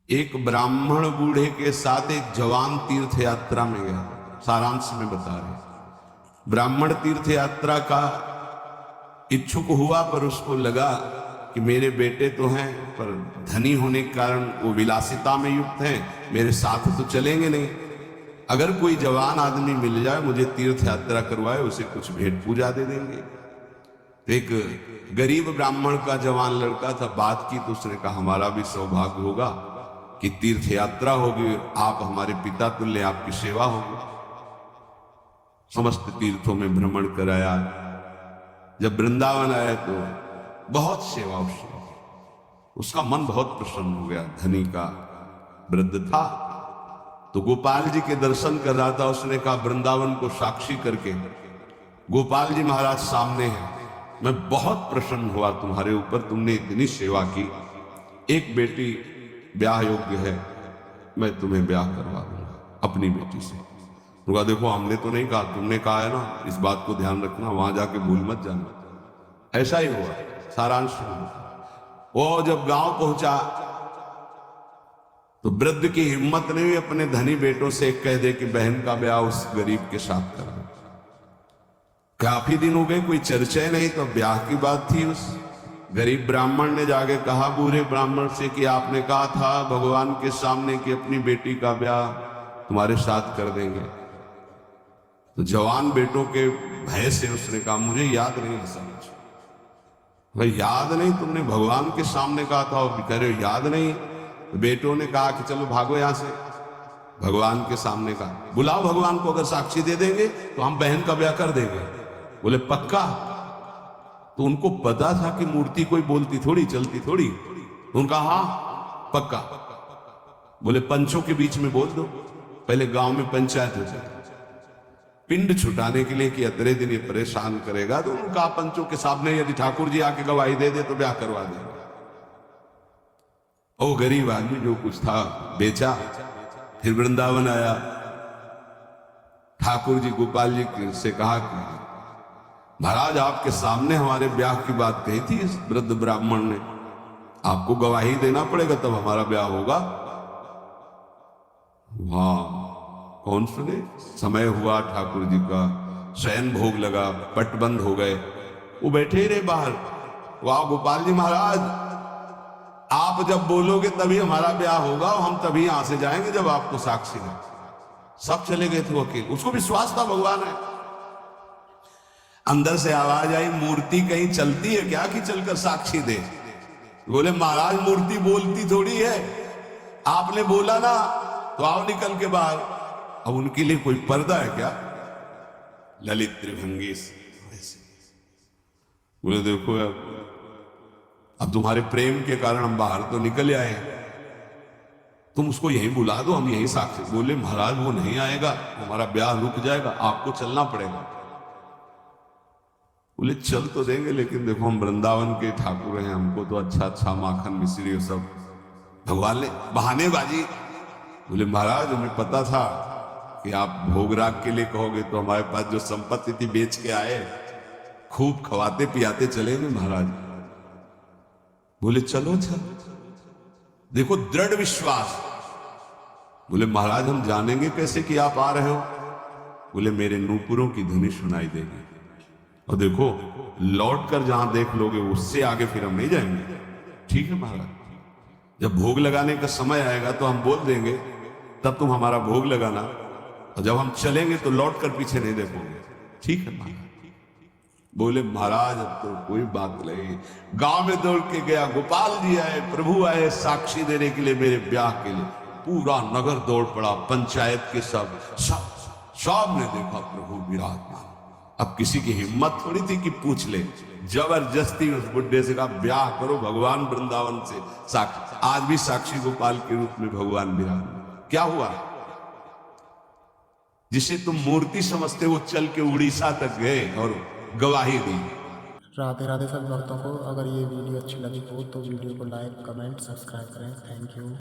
एक ब्राह्मण बूढ़े के साथ एक जवान तीर्थ यात्रा में गया। सारांश में बता रहे, ब्राह्मण तीर्थ यात्रा का इच्छुक हुआ, पर उसको लगा कि मेरे बेटे तो हैं, पर धनी होने के कारण वो विलासिता में युक्त हैं, मेरे साथ तो चलेंगे नहीं। अगर कोई जवान आदमी मिल जाए, मुझे तीर्थ यात्रा करवाए, उसे कुछ भेंट पूजा दे देंगे। तो एक गरीब ब्राह्मण का जवान लड़का था, बात की तो उसने कहा हमारा भी सौभाग्य होगा कि तीर्थ यात्रा होगी, आप हमारे पिता तुल्य, आपकी सेवा होगी। समस्त तीर्थों में भ्रमण कराया। जब वृंदावन आया तो बहुत सेवा उसका मन बहुत प्रसन्न हो गया। धनी का वृद्ध था तो गोपाल जी के दर्शन कर रहा था। उसने कहा वृंदावन को साक्षी करके, गोपाल जी महाराज सामने हैं, मैं बहुत प्रसन्न हुआ तुम्हारे ऊपर, तुमने इतनी सेवा की। एक बेटी ब्याह योग्य है, मैं तुम्हें ब्याह करवा दूंगा अपनी बेटी से। उनका देखो हमने तो नहीं कहा, तुमने कहा है ना, इस बात को ध्यान रखना, वहां जाके भूल मत जाना। ऐसा ही हुआ। सारांश वो जब गांव पहुंचा तो वृद्ध की हिम्मत नहीं हुई अपने धनी बेटों से कह दे कि बहन का ब्याह उस गरीब के साथ कर दो। काफी दिन हो गए, कोई चर्चा नहीं, तो ब्याह की बात थी। उस गरीब ब्राह्मण ने जाके कहा बूढ़े ब्राह्मण से कि आपने कहा था भगवान के सामने कि अपनी बेटी का ब्याह तुम्हारे साथ कर देंगे। तो जवान बेटों के भय से उसने कहा मुझे याद नहीं है समझ। भाई याद नहीं, तुमने भगवान के सामने कहा था, और कह रहे हो याद नहीं। तो बेटों ने कहा कि चलो भागो यहां से। भगवान के सामने कहा बुलाओ भगवान को, अगर साक्षी दे देंगे तो हम बहन का ब्याह कर देंगे। बोले पक्का? तो उनको पता था कि मूर्ति कोई बोलती थोड़ी, चलती थोड़ी। उनका हाँ पक्का। बोले पंचों के बीच में बोल दो, पहले गांव में पंचायत हो जाए, पिंड छुटाने के लिए कि अतरे दिन ये परेशान करेगा। तो उनका पंचों के सामने यदि ठाकुर जी आके गवाही दे दे तो ब्याह करवा देंगे। ओ गरीब आदमी जो कुछ था बेचा, फिर वृंदावन आया। ठाकुर जी गोपाल जी से कहा कि महाराज आपके सामने हमारे ब्याह की बात कही थी इस वृद्ध ब्राह्मण ने, आपको गवाही देना पड़ेगा तब हमारा ब्याह होगा। वाह, कौन सुने। समय हुआ, ठाकुर जी का शयन भोग लगा, पट बंद हो गए, वो बैठे ही रहे बाहर। वाह गोपाल जी महाराज, आप जब बोलोगे तभी हमारा ब्याह होगा, और हम तभी यहां से जाएंगे जब आपको साक्षी है। सब चले गए थे वकील, उसको विश्वास था भगवान है। अंदर से आवाज आई मूर्ति कहीं चलती है क्या कि चलकर साक्षी दे। बोले महाराज मूर्ति बोलती थोड़ी है, आपने बोला ना तो आओ निकल के बाहर। अब उनके लिए कोई पर्दा है क्या? ललित त्रिभंगी वैसे। बोले देखो अब तुम्हारे प्रेम के कारण हम बाहर तो निकल आए, तुम उसको यहीं बुला दो, हम यहीं साक्षी। बोले महाराज वो नहीं आएगा, हमारा ब्याह रुक जाएगा, आपको चलना पड़ेगा। बोले चल तो देंगे, लेकिन देखो हम वृंदावन के ठाकुर हैं, हमको तो अच्छा अच्छा माखन मिश्री सब भगवान ने बहानेबाजी। बोले महाराज हमें पता था कि आप भोगराग के लिए कहोगे, तो हमारे पास जो संपत्ति थी बेच के आए, खूब खवाते पियाते चलेंगे महाराज। बोले चलो चल, देखो दृढ़ विश्वास। बोले महाराज हम जानेंगे कैसे कि आप आ रहे हो? बोले मेरे नूपुरों की धुनी सुनाई देगी, और देखो लौट कर जहां देख लोगे उससे आगे फिर हम नहीं जाएंगे। ठीक है महाराज, जब भोग लगाने का समय आएगा तो हम बोल देंगे, तब तुम हमारा भोग लगाना, और जब हम चलेंगे तो लौट कर पीछे नहीं देखोगे। ठीक है महाराज। बोले महाराज अब तो कोई बात नहीं। गांव में दौड़ के गया, गोपाल जी आए, प्रभु आए साक्षी देने के लिए मेरे ब्याह के लिए। पूरा नगर दौड़ पड़ा, पंचायत के सब ने देखा प्रभु विराजमान। अब किसी की हिम्मत थोड़ी थी कि पूछ ले, जबरदस्ती उस बुड्ढे से कहा ब्याह करो भगवान वृंदावन से साक्षी। आज भी साक्षी गोपाल के रूप में भगवान विराजमान। क्या हुआ? जिसे तुम मूर्ति समझते वो चल के उड़ीसा तक गए और गवाही दी। राधे राधे सब भक्तों को। अगर ये वीडियो अच्छी लगी हो तो वीडियो को लाइक कमेंट सब्सक्राइब करें। Thank you.